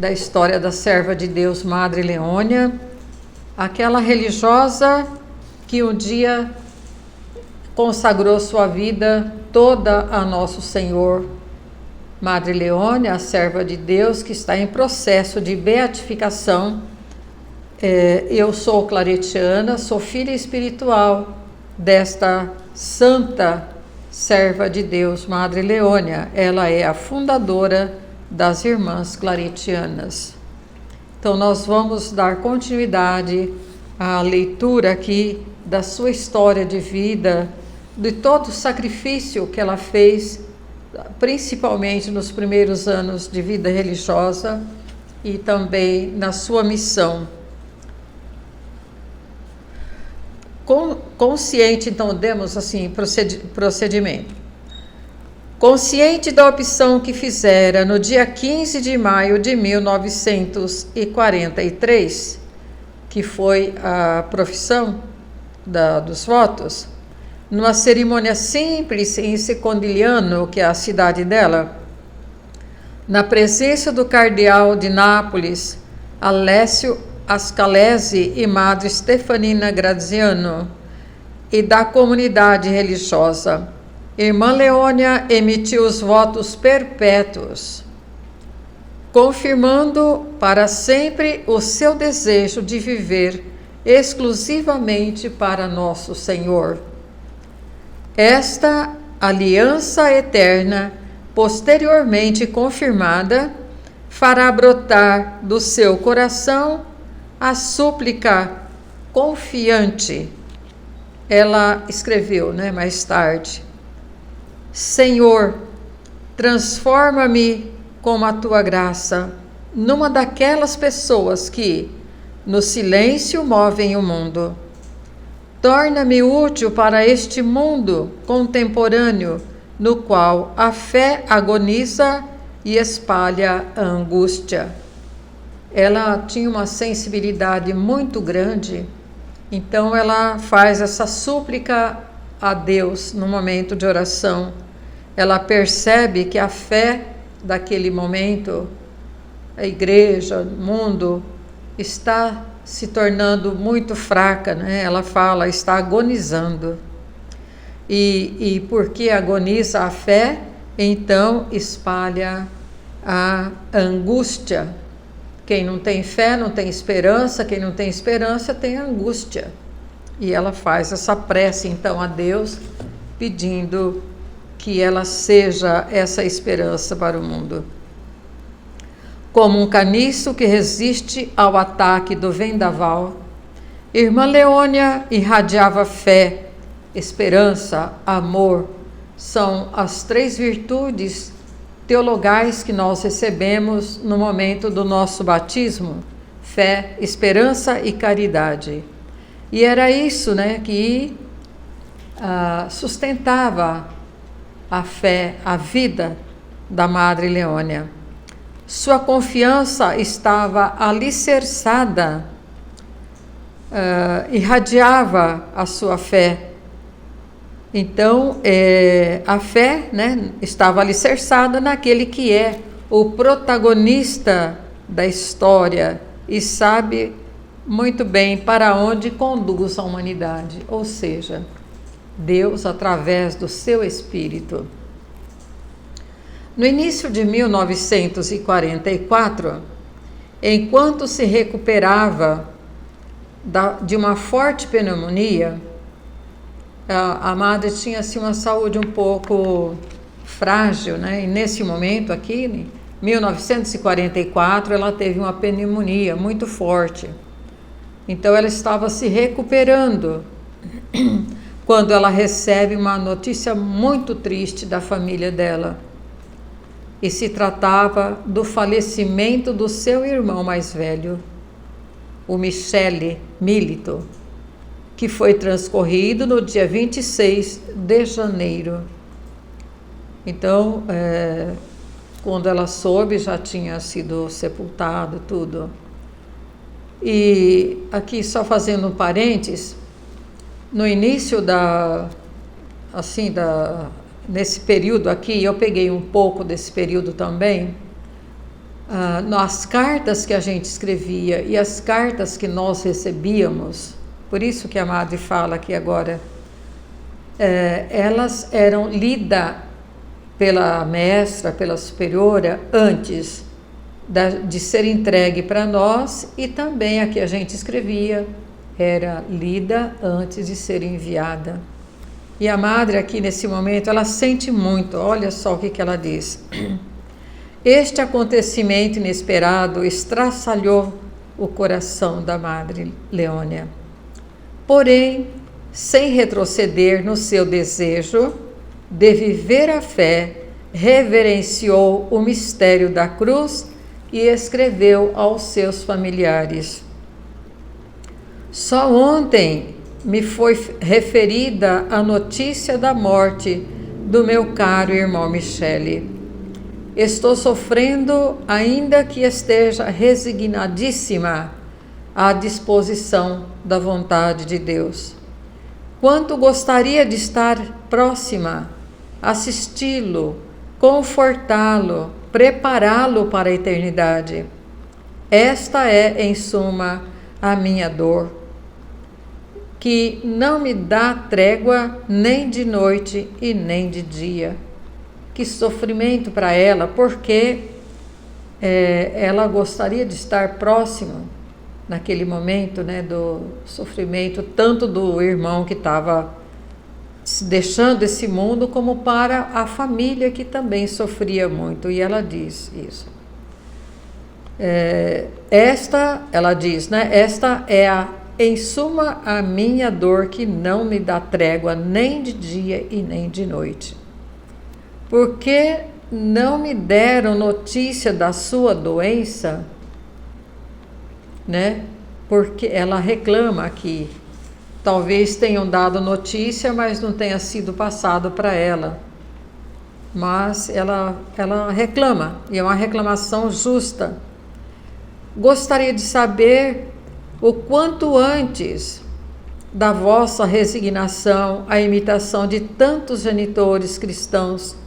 da história da serva de Deus, Madre Leônia, aquela religiosa que um dia consagrou sua vida toda a Nosso Senhor. Madre Leônia, a serva de Deus que está em processo de beatificação. Eu sou claretiana, sou filha espiritual desta santa serva de Deus, Madre Leônia. Ela é a fundadora das Irmãs Claretianas. Então nós vamos dar continuidade à leitura aqui da sua história de vida, de todo o sacrifício que ela fez, principalmente nos primeiros anos de vida religiosa e também na sua missão. Consciente, então, demos assim, procedimento. Consciente da opção que fizera no dia 15 de maio de 1943, que foi a profissão dos votos, numa cerimônia simples em Secondigliano, que é a cidade dela, na presença do cardeal de Nápoles, Alessio Ascalesi e Madre Stefanina Graziano, e da comunidade religiosa, Irmã Leônia emitiu os votos perpétuos, confirmando para sempre o seu desejo de viver exclusivamente para Nosso Senhor. Esta aliança eterna, posteriormente confirmada, fará brotar do seu coração a súplica confiante. Ela escreveu, mais tarde: Senhor, transforma-me com a tua graça numa daquelas pessoas que, no silêncio, movem o mundo. Torna-me útil para este mundo contemporâneo, no qual a fé agoniza e espalha a angústia. Ela tinha uma sensibilidade muito grande, então ela faz essa súplica a Deus no momento de oração. Ela percebe que a fé daquele momento, a igreja, o mundo, está se tornando muito fraca, Ela fala, está agonizando. E porque agoniza a fé, então espalha a angústia. Quem não tem fé não tem esperança, quem não tem esperança tem angústia. E ela faz essa prece então a Deus, pedindo que ela seja essa esperança para o mundo. Como um caniço que resiste ao ataque do vendaval, Irmã Leônia irradiava fé, esperança, amor. São as 3 virtudes teologais que nós recebemos no momento do nosso batismo: fé, esperança e caridade. E era isso, que sustentava a fé, a vida da Madre Leônia. Sua confiança estava alicerçada, irradiava a sua fé. Então, a fé, estava alicerçada naquele que é o protagonista da história e sabe muito bem para onde conduz a humanidade, ou seja, Deus através do seu Espírito. No início de 1944, enquanto se recuperava de uma forte pneumonia, a Madre tinha assim, uma saúde um pouco frágil, E nesse momento aqui, em 1944, ela teve uma pneumonia muito forte. Então ela estava se recuperando quando ela recebe uma notícia muito triste da família dela. E se tratava do falecimento do seu irmão mais velho, o Michele Milito, que foi transcorrido no dia 26 de janeiro. Então, quando ela soube, já tinha sido sepultado tudo. E aqui, só fazendo um parênteses, no início nesse período aqui, eu peguei um pouco desse período também, nas cartas que a gente escrevia e as cartas que nós recebíamos, por isso que a Madre fala aqui agora, elas eram lidas pela mestra, pela superiora, antes de ser entregue para nós, e também a que a gente escrevia era lida antes de ser enviada. E a Madre aqui nesse momento, ela sente muito, olha só o que ela diz. Este acontecimento inesperado estraçalhou o coração da Madre Leônia. Porém, sem retroceder no seu desejo de viver a fé, reverenciou o mistério da cruz e escreveu aos seus familiares. Só ontem me foi referida a notícia da morte do meu caro irmão Michele. Estou sofrendo, ainda que esteja resignadíssima à disposição da vontade de Deus. Quanto gostaria de estar próxima, assisti-lo, confortá-lo, prepará-lo para a eternidade. Esta é, em suma, a minha dor, que não me dá trégua nem de noite e nem de dia. Que sofrimento para ela, porque ela gostaria de estar próxima naquele momento, né, do sofrimento, tanto do irmão que estava deixando esse mundo, como para a família que também sofria muito. E ela diz isso. Ela diz, né, esta é em suma a minha dor, que não me dá trégua nem de dia e nem de noite. Porque não me deram notícia da sua doença, né? Porque ela reclama aqui. Talvez tenham dado notícia, mas não tenha sido passado para ela. Mas ela reclama, e é uma reclamação justa. Gostaria de saber o quanto antes da vossa resignação à imitação de tantos genitores cristãos,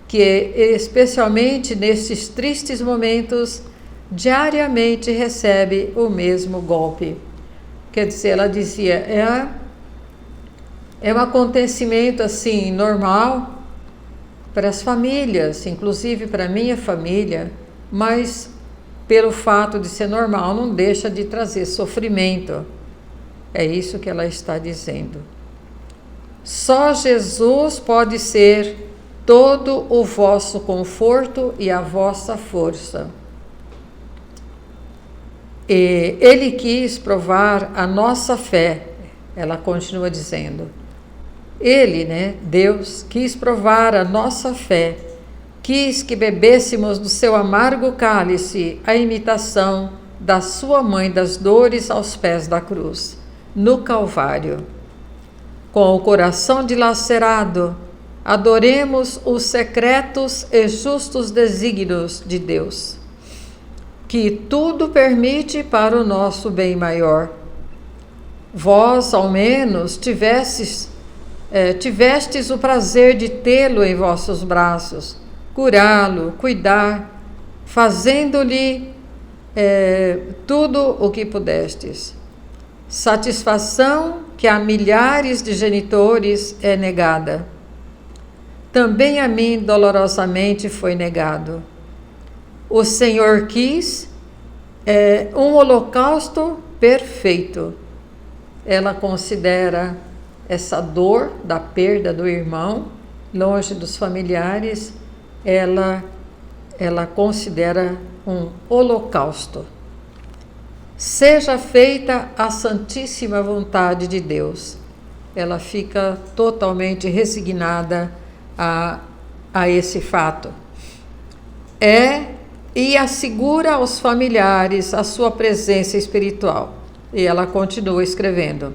que especialmente nestes tristes momentos diariamente recebe o mesmo golpe. Quer dizer, ela dizia, é um acontecimento assim normal para as famílias, inclusive para a minha família, mas pelo fato de ser normal não deixa de trazer sofrimento. É isso que ela está dizendo. Só Jesus pode ser todo o vosso conforto e a vossa força. E Ele quis provar a nossa fé, ela continua dizendo. Ele, né, Deus, quis provar a nossa fé, quis que bebêssemos do seu amargo cálice a imitação da sua mãe das dores aos pés da cruz, no Calvário. Com o coração dilacerado, adoremos os secretos e justos desígnios de Deus, que tudo permite para o nosso bem maior. Vós, ao menos, tivestes o prazer de tê-lo em vossos braços, curá-lo, cuidar, fazendo-lhe tudo o que pudestes. Satisfação que a milhares de genitores é negada. Também a mim dolorosamente foi negado. O Senhor quis um holocausto perfeito. Ela considera essa dor da perda do irmão, longe dos familiares, ela considera um holocausto. Seja feita a santíssima vontade de Deus. Ela fica totalmente resignada a esse fato. E assegura aos familiares a sua presença espiritual. E ela continua escrevendo.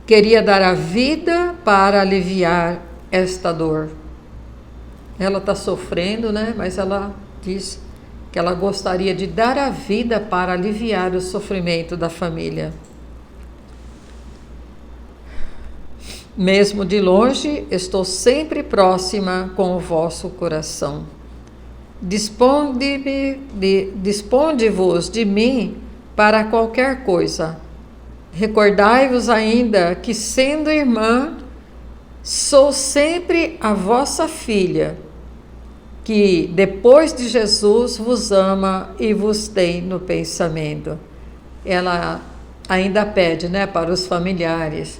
Queria dar a vida para aliviar esta dor. Ela está sofrendo, né? Mas ela diz que ela gostaria de dar a vida para aliviar o sofrimento da família. Mesmo de longe, estou sempre próxima com o vosso coração. Disponde-vos de mim para qualquer coisa. Recordai-vos ainda que, sendo irmã, sou sempre a vossa filha, que depois de Jesus vos ama e vos tem no pensamento. Ela ainda pede, para os familiares,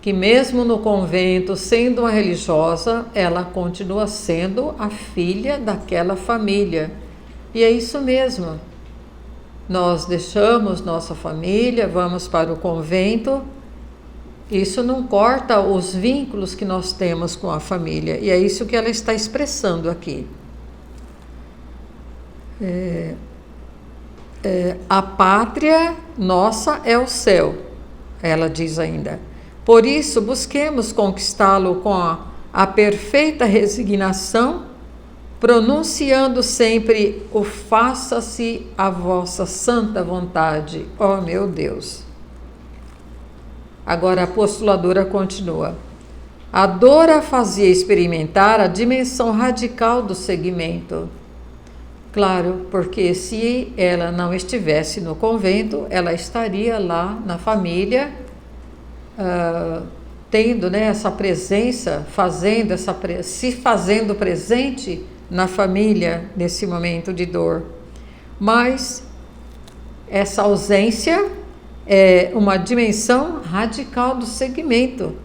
que mesmo no convento, sendo uma religiosa, ela continua sendo a filha daquela família. E é isso mesmo. Nós deixamos nossa família, vamos para o convento. Isso não corta os vínculos que nós temos com a família. E é isso que ela está expressando aqui. A pátria nossa é o céu, ela diz ainda. Por isso, busquemos conquistá-lo com a perfeita resignação, pronunciando sempre o faça-se a vossa santa vontade, ó meu Deus. Agora a postuladora continua. A dor a fazia experimentar a dimensão radical do seguimento. Claro, porque se ela não estivesse no convento, ela estaria lá na família, tendo essa presença, se fazendo presente na família nesse momento de dor. Mas essa ausência é uma dimensão radical do segmento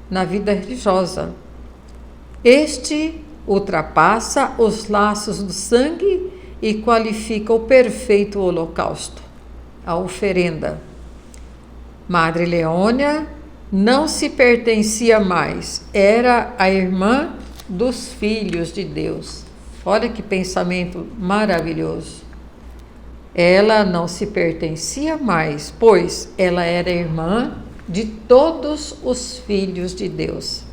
na vida religiosa. Este ultrapassa os laços do sangue e qualifica o perfeito holocausto, a oferenda. Madre Leônia não se pertencia mais, era a irmã dos filhos de Deus. Olha que pensamento maravilhoso. Ela não se pertencia mais, pois ela era irmã de todos os filhos de Deus.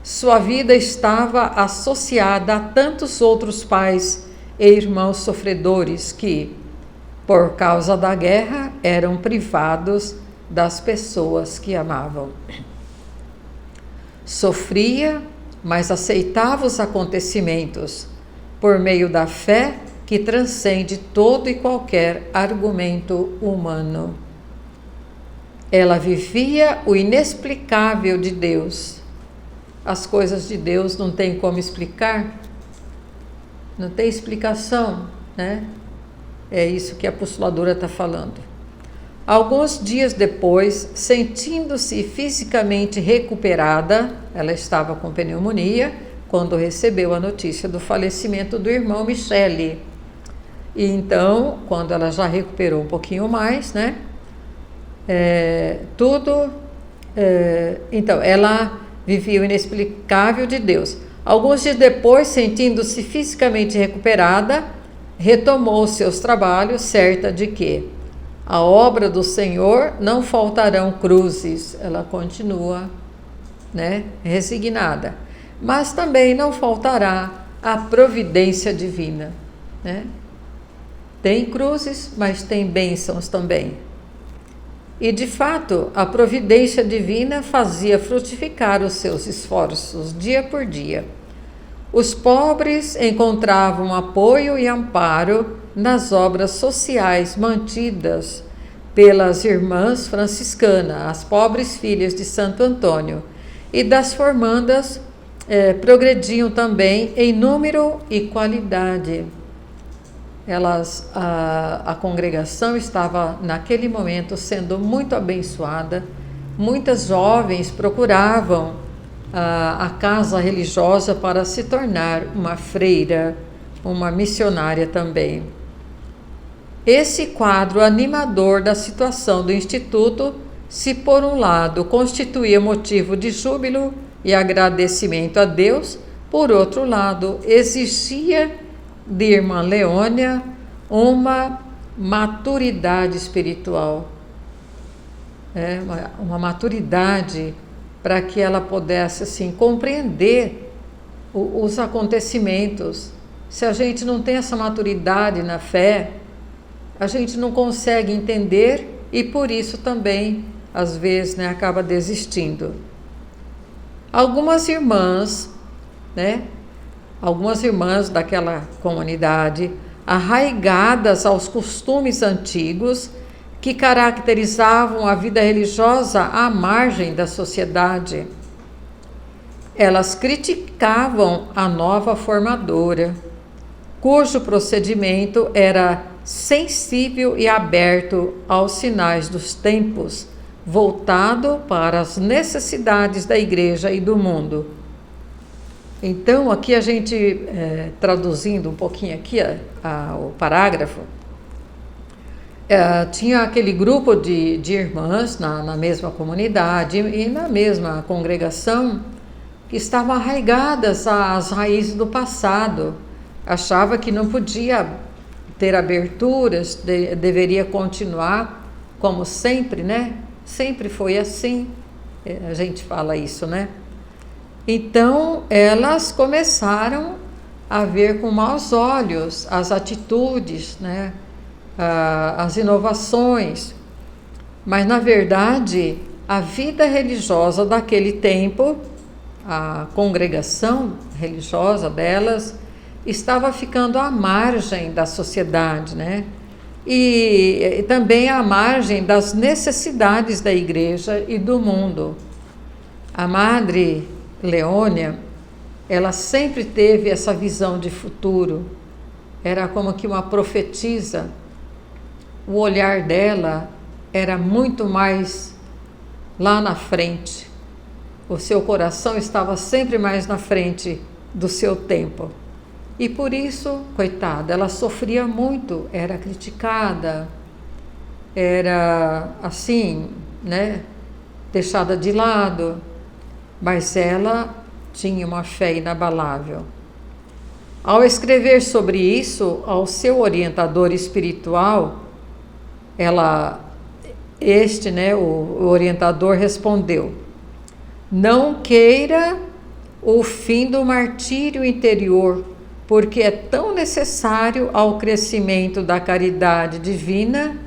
Sua vida estava associada a tantos outros pais e irmãos sofredores que, por causa da guerra, eram privados das pessoas que amavam. Sofria, mas aceitava os acontecimentos por meio da fé que transcende todo e qualquer argumento humano. Ela vivia o inexplicável de Deus. As coisas de Deus não tem como explicar, não tem explicação, É isso que a postuladora está falando. Alguns dias depois, sentindo-se fisicamente recuperada, ela estava com pneumonia quando recebeu a notícia do falecimento do irmão Michele. E então, quando ela já recuperou um pouquinho mais, então ela vivia o inexplicável de Deus. Alguns dias depois, sentindo-se fisicamente recuperada, retomou seus trabalhos, certa de que a obra do Senhor não faltarão cruzes. Ela continua, resignada. Mas também não faltará a providência divina, Tem cruzes, mas tem bênçãos também. E, de fato, a providência divina fazia frutificar os seus esforços dia por dia. Os pobres encontravam apoio e amparo nas obras sociais mantidas pelas irmãs franciscanas, as pobres filhas de Santo Antônio, e das formandas progrediam também em número e qualidade. A congregação estava naquele momento sendo muito abençoada. Muitas jovens procuravam a casa religiosa para se tornar uma freira, uma missionária também. Esse quadro animador da situação do Instituto, se por um lado constituía motivo de júbilo e agradecimento a Deus, por outro lado exigia de irmã Leônia uma maturidade espiritual, uma maturidade para que ela pudesse assim compreender os acontecimentos. Se a gente não tem essa maturidade na fé, a gente não consegue entender e por isso também às vezes acaba desistindo. Algumas irmãs algumas irmãs daquela comunidade, arraigadas aos costumes antigos que caracterizavam a vida religiosa à margem da sociedade. Elas criticavam a nova formadora, cujo procedimento era sensível e aberto aos sinais dos tempos, voltado para as necessidades da igreja e do mundo. Então, aqui a gente, traduzindo um pouquinho aqui o parágrafo, tinha aquele grupo de irmãs na mesma comunidade e na mesma congregação que estavam arraigadas às raízes do passado, achava que não podia ter aberturas, deveria continuar como sempre, né? Sempre foi assim, a gente fala isso, né? Então, elas começaram a ver com maus olhos as atitudes, né? As inovações. Mas, na verdade, a vida religiosa daquele tempo, a congregação religiosa delas, estava ficando à margem da sociedade, né? E também à margem das necessidades da igreja e do mundo. A Madre Leônia, ela sempre teve essa visão de futuro, era como que uma profetisa. O olhar dela era muito mais lá na frente, o seu coração estava sempre mais na frente do seu tempo. E por isso, coitada, ela sofria muito, era criticada, era assim, né, deixada de lado, mas ela tinha uma fé inabalável. Ao escrever sobre isso ao seu orientador espiritual, o orientador respondeu: não queira o fim do martírio interior, porque é tão necessário ao crescimento da caridade divina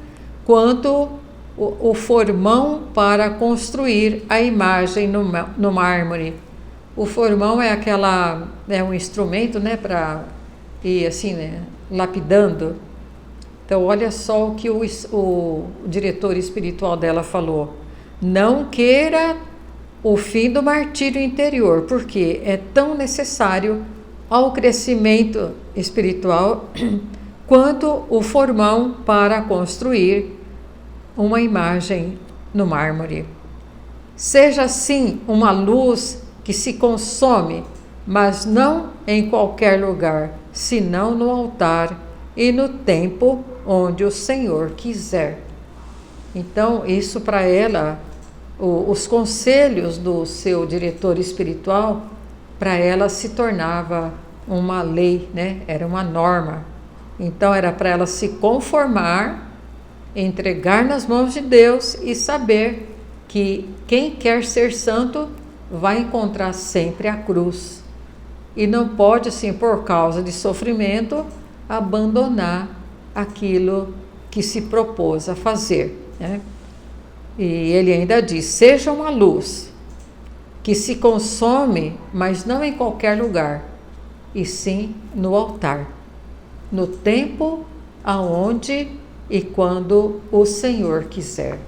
quanto o formão para construir a imagem no mármore. O formão é um instrumento, né, para ir assim, né, lapidando. Então, olha só o que o diretor espiritual dela falou: não queira o fim do martírio interior, porque é tão necessário ao crescimento espiritual quanto o formão para construir uma imagem no mármore. Seja assim uma luz que se consome, mas não em qualquer lugar, senão no altar e no tempo onde o Senhor quiser. Então, isso para ela, os conselhos do seu diretor espiritual, para ela se tornava uma lei, né? Era uma norma. Então era para ela se conformar, entregar nas mãos de Deus e saber que quem quer ser santo vai encontrar sempre a cruz. E não pode, assim, por causa de sofrimento, abandonar aquilo que se propôs a fazer, né? E ele ainda diz: seja uma luz que se consome, mas não em qualquer lugar, e sim no altar, no tempo, aonde e quando o Senhor quiser.